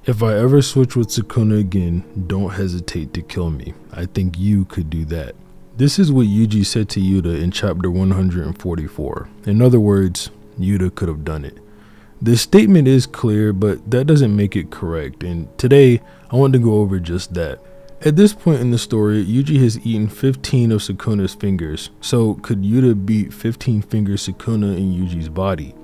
If I ever switch with Sukuna again, don't hesitate to kill me. I think you could do that. This is what Yuji said to Yuta in chapter 144. In other words, Yuta could have done it. This statement is clear, but that doesn't make it correct, and today I want to go over just that. At this point in the story, Yuji has eaten 15 of Sukuna's fingers, so could Yuta beat 15 Finger Sukuna in Yuji's body?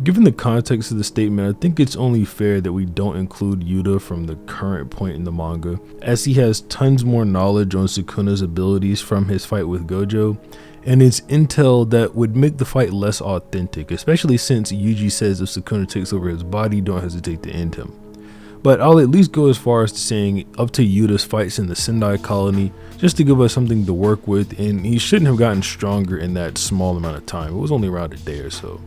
Given the context of the statement, I think it's only fair that we don't include Yuta from the current point in the manga, as he has tons more knowledge on Sukuna's abilities from his fight with Gojo, and it's intel that would make the fight less authentic, especially since Yuji says if Sukuna takes over his body, don't hesitate to end him. But I'll at least go as far as to saying up to Yuta's fights in the Sendai Colony, just to give us something to work with, and he shouldn't have gotten stronger in that small amount of time. It was only around a day or so.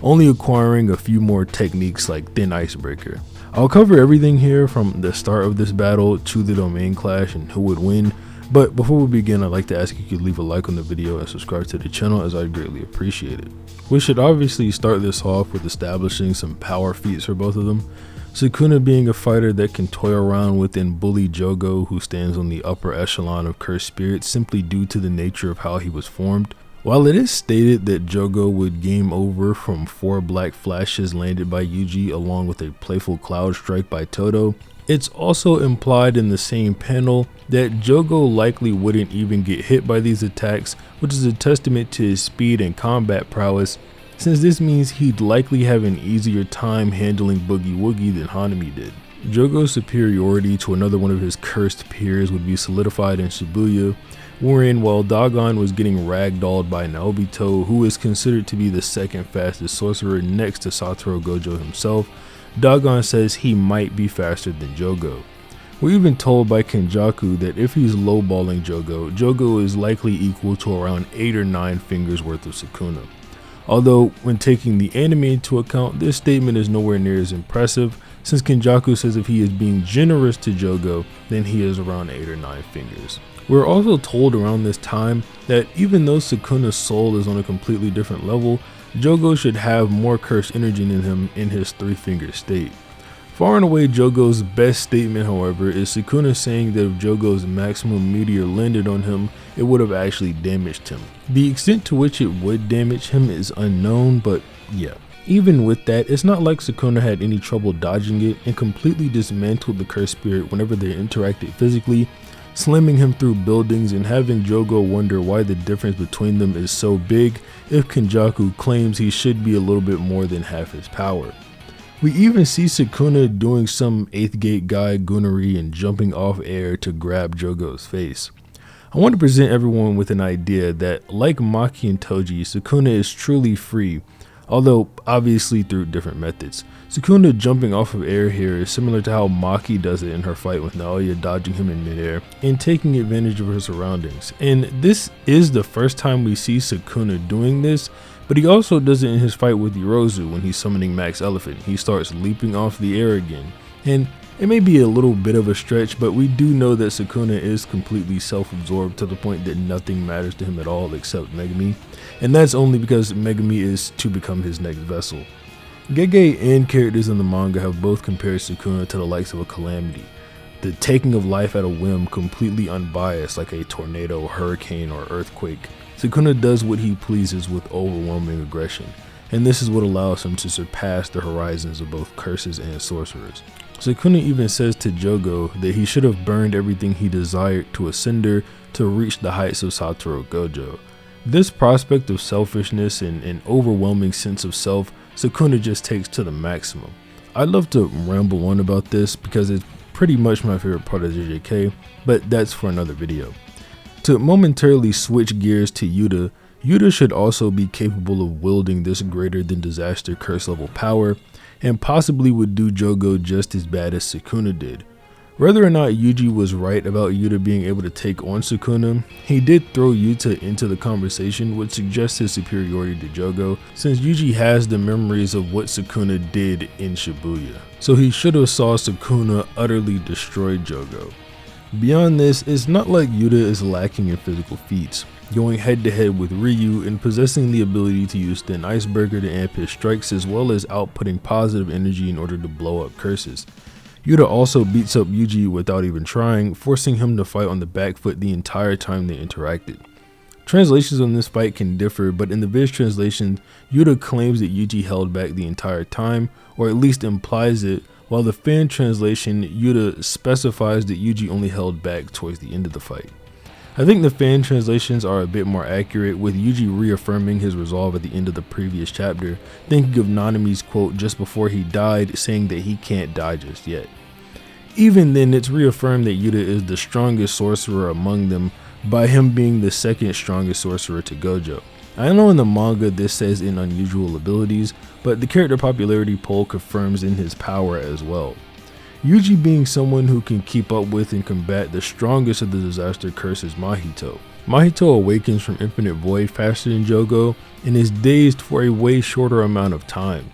Only acquiring a few more techniques like Thin Icebreaker. I'll cover everything here from the start of this battle to the domain clash and who would win, but before we begin, I'd like to ask if you could leave a like on the video and subscribe to the channel, as I'd greatly appreciate it. We should obviously start this off with establishing some power feats for both of them. Sukuna being a fighter that can toy around with and bully Jogo, who stands on the upper echelon of cursed spirits simply due to the nature of how he was formed. While it is stated that Jogo would game over from 4 black flashes landed by Yuji along with a playful cloud strike by Todo, it's also implied in the same panel that Jogo likely wouldn't even get hit by these attacks, which is a testament to his speed and combat prowess, since this means he'd likely have an easier time handling Boogie Woogie than Hanami did. Jogo's superiority to another one of his cursed peers would be solidified in Shibuya, wherein while Dagon was getting ragdolled by Naobito, who is considered to be the second fastest sorcerer next to Satoru Gojo himself, Dagon says he might be faster than Jogo. We're even told by Kenjaku that if he's lowballing Jogo, Jogo is likely equal to around 8 or 9 fingers worth of Sukuna. Although, when taking the anime into account, this statement is nowhere near as impressive, since Kenjaku says if he is being generous to Jogo, then he is around 8 or 9 fingers. We're also told around this time that even though Sukuna's soul is on a completely different level, Jogo should have more cursed energy in him in his 3-finger state. Far and away Jogo's best statement, however, is Sukuna saying that if Jogo's maximum meteor landed on him, it would have actually damaged him. The extent to which it would damage him is unknown, but yeah. Even with that, it's not like Sukuna had any trouble dodging it and completely dismantled the cursed spirit whenever they interacted physically, slamming him through buildings and having Jogo wonder why the difference between them is so big if Kenjaku claims he should be a little bit more than half his power. We even see Sukuna doing some 8th gate guy goonery and jumping off air to grab Jogo's face. I want to present everyone with an idea that, like Maki and Toji, Sukuna is truly free, although obviously through different methods. Sukuna jumping off of air here is similar to how Maki does it in her fight with Naoya, dodging him in midair and taking advantage of her surroundings. And this is the first time we see Sukuna doing this, but he also does it in his fight with Yorozu when he's summoning Max Elephant. He starts leaping off the air again. And it may be a little bit of a stretch, but we do know that Sukuna is completely self-absorbed to the point that nothing matters to him at all except Megumi. And that's only because Megumi is to become his next vessel. Gege and characters in the manga have both compared Sukuna to the likes of a calamity, the taking of life at a whim, completely unbiased like a tornado, hurricane, or earthquake. Sukuna does what he pleases with overwhelming aggression, and this is what allows him to surpass the horizons of both curses and sorcerers. Sukuna even says to Jogo that he should have burned everything he desired to a cinder to reach the heights of Satoru Gojo. This prospect of selfishness and an overwhelming sense of self, Sukuna just takes to the maximum. I'd love to ramble on about this because it's pretty much my favorite part of JJK, but that's for another video. To momentarily switch gears to Yuta, Yuta should also be capable of wielding this greater than disaster curse level power, and possibly would do Jogo just as bad as Sukuna did. Whether or not Yuji was right about Yuta being able to take on Sukuna, he did throw Yuta into the conversation, which suggests his superiority to Jogo, since Yuji has the memories of what Sukuna did in Shibuya. So he should have saw Sukuna utterly destroy Jogo. Beyond this, it's not like Yuta is lacking in physical feats, going head to head with Ryu and possessing the ability to use Thin Icebreaker to amp his strikes as well as outputting positive energy in order to blow up curses. Yuta also beats up Yuji without even trying, forcing him to fight on the back foot the entire time they interacted. Translations on this fight can differ, but in the Viz translation, Yuta claims that Yuji held back the entire time, or at least implies it, while the fan translation, Yuta specifies that Yuji only held back towards the end of the fight. I think the fan translations are a bit more accurate, with Yuji reaffirming his resolve at the end of the previous chapter, thinking of Nanami's quote just before he died, saying that he can't die just yet. Even then, it's reaffirmed that Yuta is the strongest sorcerer among them, by him being the second strongest sorcerer to Gojo. I know in the manga this says in unusual abilities, but the character popularity poll confirms in his power as well. Yuji being someone who can keep up with and combat the strongest of the disaster curses Mahito. Mahito awakens from Infinite Void faster than Jogo and is dazed for a way shorter amount of time.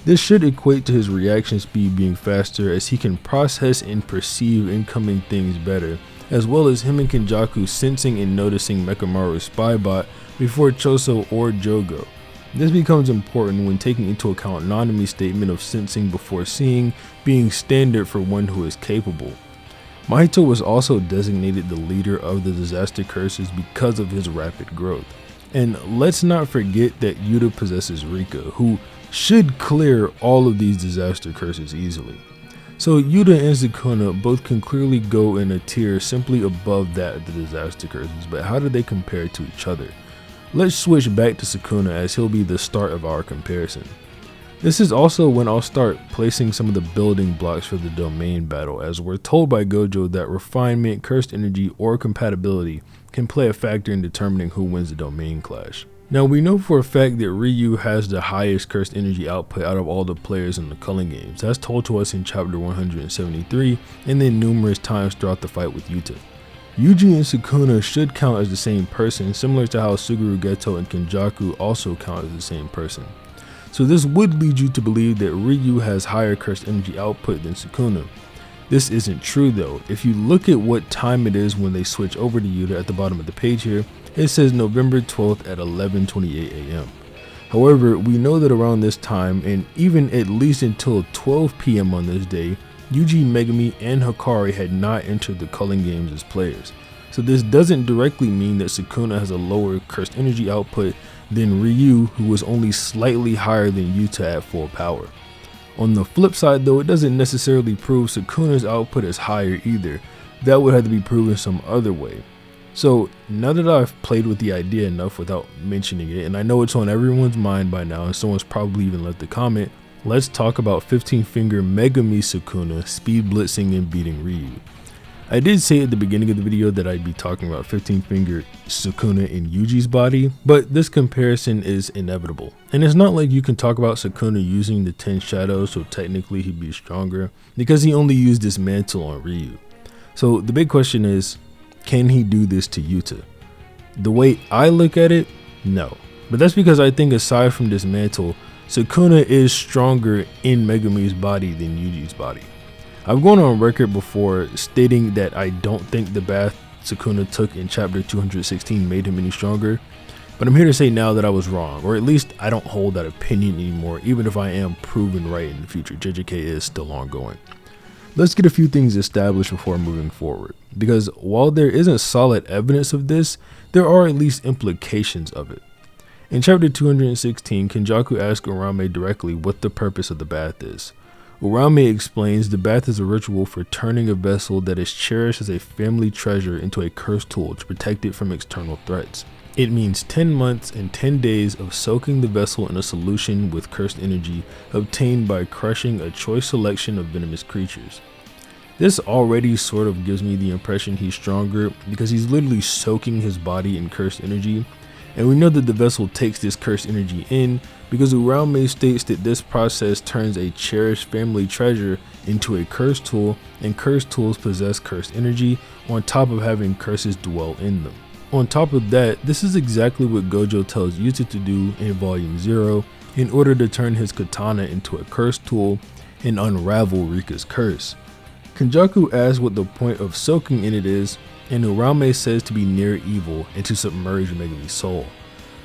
This should equate to his reaction speed being faster, as he can process and perceive incoming things better, as well as him and Kenjaku sensing and noticing Mekamaru's spy bot before Choso or Jogo. This becomes important when taking into account Nanami's statement of sensing before seeing being standard for one who is capable. Mahito was also designated the leader of the disaster curses because of his rapid growth. And let's not forget that Yuta possesses Rika, who should clear all of these disaster curses easily. So Yuta and Sukuna both can clearly go in a tier simply above that of the disaster curses, but how do they compare to each other? Let's switch back to Sukuna, as he'll be the start of our comparison. This is also when I'll start placing some of the building blocks for the domain battle, as we're told by Gojo that refinement, cursed energy, or compatibility can play a factor in determining who wins the domain clash. Now we know for a fact that Ryu has the highest cursed energy output out of all the players in the Culling games. That's told to us in chapter 173 and then numerous times throughout the fight with Yuta. Yuji and Sukuna should count as the same person, similar to how Suguru Geto and Kenjaku also count as the same person. So this would lead you to believe that Ryu has higher cursed energy output than Sukuna. This isn't true though. If you look at what time it is when they switch over to Yuta at the bottom of the page here, it says November 12th at 11:28 a.m. However, we know that around this time, and even at least until 12 p.m. on this day, Yuji, Megumi, and Hikari had not entered the Culling games as players. So this doesn't directly mean that Sukuna has a lower cursed energy output than Ryu, who was only slightly higher than Yuta at full power. On the flip side though, it doesn't necessarily prove Sukuna's output is higher either. That would have to be proven some other way. So now that I've played with the idea enough without mentioning it, and I know it's on everyone's mind by now and someone's probably even left a comment, let's talk about 15 finger Megumi Sukuna speed blitzing and beating Ryu. I did say at the beginning of the video that I'd be talking about 15 finger Sukuna in Yuji's body, but this comparison is inevitable. And it's not like you can talk about Sukuna using the 10 shadows, so technically he'd be stronger, because he only used this mantle on Ryu. So the big question is, can he do this to Yuta? The way I look at it, no. But that's because I think aside from this mantle, Sukuna is stronger in Megumi's body than Yuji's body. I've gone on record before stating that I don't think the bath Sukuna took in chapter 216 made him any stronger, but I'm here to say now that I was wrong, or at least I don't hold that opinion anymore, even if I am proven right in the future. JJK is still ongoing. Let's get a few things established before moving forward, because while there isn't solid evidence of this, there are at least implications of it. In chapter 216, Kenjaku asks Urame directly what the purpose of the bath is. Urame explains the bath is a ritual for turning a vessel that is cherished as a family treasure into a cursed tool to protect it from external threats. It means 10 months and 10 days of soaking the vessel in a solution with cursed energy obtained by crushing a choice selection of venomous creatures. This already sort of gives me the impression he's stronger because he's literally soaking his body in cursed energy, and we know that the vessel takes this cursed energy in because Uraume states that this process turns a cherished family treasure into a cursed tool, and cursed tools possess cursed energy on top of having curses dwell in them. On top of that, this is exactly what Gojo tells Yuta to do in Volume 0 in order to turn his katana into a cursed tool and unravel Rika's curse. Kenjaku asks what the point of soaking in it is, and Uraume says to be near evil and to submerge Megumi's soul.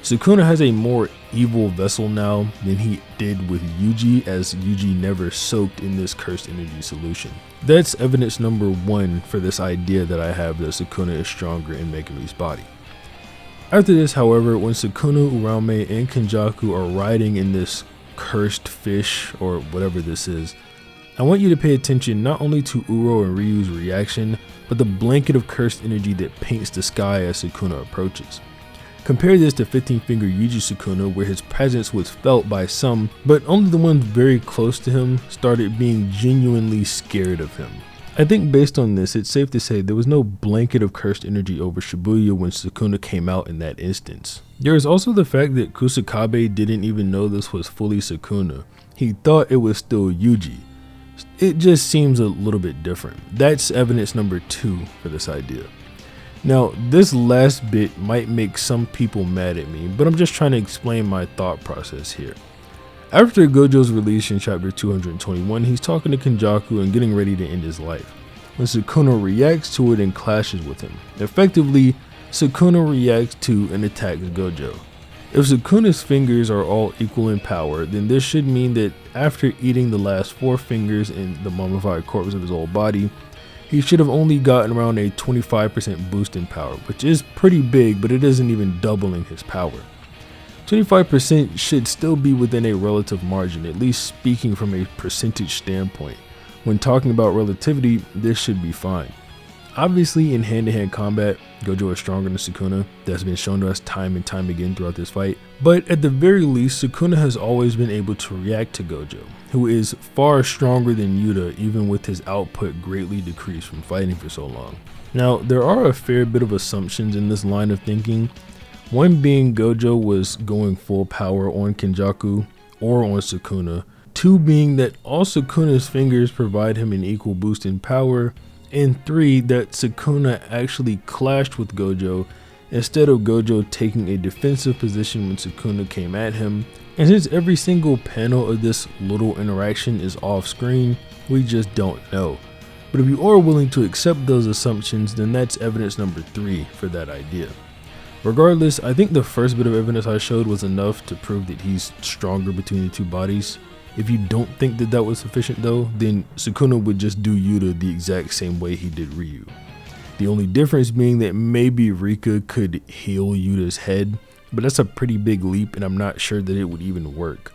Sukuna has a more evil vessel now than he did with Yuji, as Yuji never soaked in this cursed energy solution. That's evidence number 1 for this idea that I have that Sukuna is stronger in Megami's body. After this, however, when Sukuna, Uraume, and Kenjaku are riding in this cursed fish, or whatever this is, I want you to pay attention not only to Uro and Ryu's reaction, but the blanket of cursed energy that paints the sky as Sukuna approaches. Compare this to 15 Finger Yuji Sukuna, where his presence was felt by some, but only the ones very close to him started being genuinely scared of him. I think based on this, it's safe to say there was no blanket of cursed energy over Shibuya when Sukuna came out in that instance. There is also the fact that Kusakabe didn't even know this was fully Sukuna. He thought it was still Yuji. It just seems a little bit different. That's evidence number 2 for this idea. Now, this last bit might make some people mad at me, but I'm just trying to explain my thought process here. After Gojo's release in chapter 221, he's talking to Kenjaku and getting ready to end his life, when Sukuna reacts to it and clashes with him. Effectively, Sukuna reacts to and attacks Gojo. If Sukuna's fingers are all equal in power, then this should mean that after eating the last 4 fingers in the mummified corpse of his old body, he should have only gotten around a 25% boost in power, which is pretty big, but it isn't even doubling his power. 25% should still be within a relative margin, at least speaking from a percentage standpoint. When talking about relativity, this should be fine. Obviously, in hand-to-hand combat, Gojo is stronger than Sukuna. That's been shown to us time and time again throughout this fight. But at the very least, Sukuna has always been able to react to Gojo, who is far stronger than Yuta, even with his output greatly decreased from fighting for so long. Now, there are a fair bit of assumptions in this line of thinking. One being Gojo was going full power on Kenjaku or on Sukuna. 2 being that all Sukuna's fingers provide him an equal boost in power. And 3, that Sukuna actually clashed with Gojo instead of Gojo taking a defensive position when Sukuna came at him. And since every single panel of this little interaction is off screen, we just don't know. But if you are willing to accept those assumptions, then that's evidence number 3 for that idea. Regardless, I think the first bit of evidence I showed was enough to prove that he's stronger between the 2 bodies. If you don't think that that was sufficient though, then Sukuna would just do Yuta the exact same way he did Ryu. The only difference being that maybe Rika could heal Yuta's head, but that's a pretty big leap and I'm not sure that it would even work.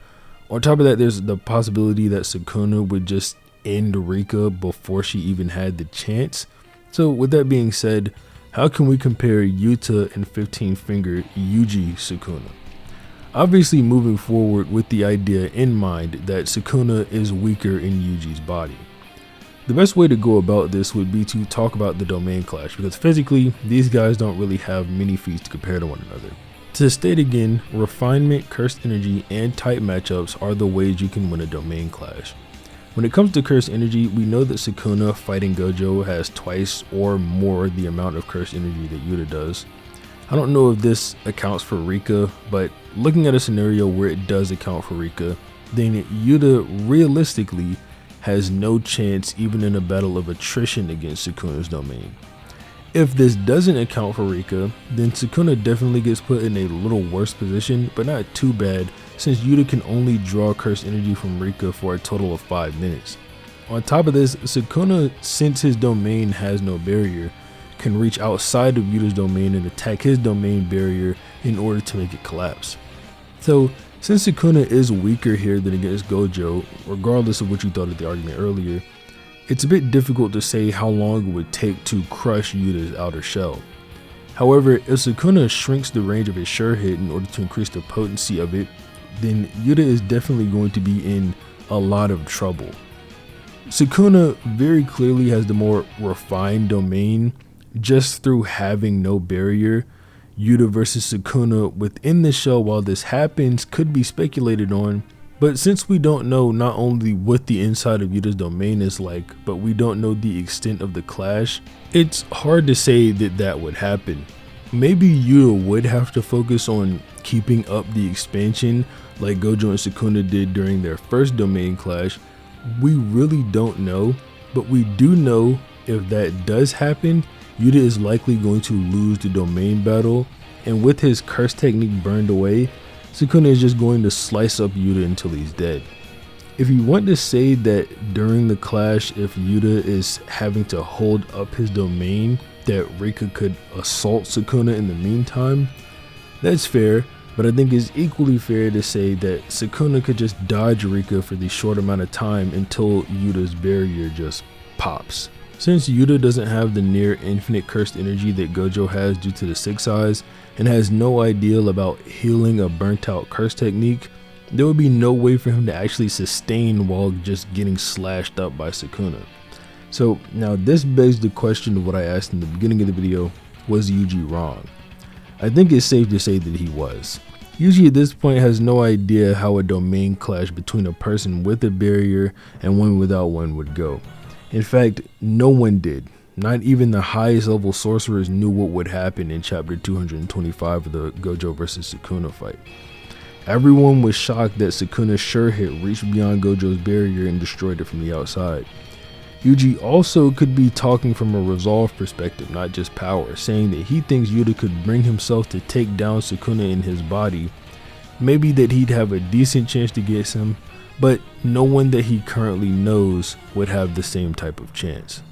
On top of that, there's the possibility that Sukuna would just end Rika before she even had the chance. So with that being said, how can we compare Yuta and 15 Finger Yuji Sukuna? Obviously moving forward with the idea in mind that Sukuna is weaker in Yuji's body. The best way to go about this would be to talk about the domain clash, because physically, these guys don't really have many feats to compare to one another. To state again, refinement, cursed energy, and type matchups are the ways you can win a domain clash. When it comes to cursed energy, we know that Sukuna fighting Gojo has twice or more the amount of cursed energy that Yuta does. I don't know if this accounts for Rika, but looking at a scenario where it does account for Rika, then Yuta realistically has no chance even in a battle of attrition against Sukuna's domain. If this doesn't account for Rika, then Sukuna definitely gets put in a little worse position, but not too bad since Yuta can only draw cursed energy from Rika for a total of 5 minutes. On top of this, Sukuna, since his domain has no barrier, can reach outside of Yuta's domain and attack his domain barrier in order to make it collapse. So since Sukuna is weaker here than against Gojo, regardless of what you thought of the argument earlier, it's a bit difficult to say how long it would take to crush Yuta's outer shell. However, if Sukuna shrinks the range of his sure hit in order to increase the potency of it, then Yuta is definitely going to be in a lot of trouble. Sukuna very clearly has the more refined domain just through having no barrier. Yuta versus Sukuna within the shell while this happens could be speculated on, but since we don't know not only what the inside of Yuta's domain is like, but we don't know the extent of the clash, it's hard to say that that would happen. Maybe Yuta would have to focus on keeping up the expansion like Gojo and Sukuna did during their first domain clash. We really don't know, but we do know if that does happen, Yuta is likely going to lose the domain battle and with his curse technique burned away, Sukuna is just going to slice up Yuta until he's dead. If you want to say that during the clash, if Yuta is having to hold up his domain, that Rika could assault Sukuna in the meantime, that's fair, but I think it's equally fair to say that Sukuna could just dodge Rika for the short amount of time until Yuta's barrier just pops. Since Yuta doesn't have the near infinite cursed energy that Gojo has due to the 6 eyes, and has no idea about healing a burnt out curse technique, there would be no way for him to actually sustain while just getting slashed up by Sukuna. So now this begs the question of what I asked in the beginning of the video: was Yuji wrong? I think it's safe to say that he was. Yuji at this point has no idea how a domain clash between a person with a barrier and one without one would go. In fact, no one did. Not even the highest level sorcerers knew what would happen in chapter 225 of the Gojo vs Sukuna fight. Everyone was shocked that Sukuna's sure hit reached beyond Gojo's barrier and destroyed it from the outside. Yuji also could be talking from a resolve perspective, not just power, saying that he thinks Yuta could bring himself to take down Sukuna in his body, maybe that he'd have a decent chance to get him, but no one that he currently knows would have the same type of chance.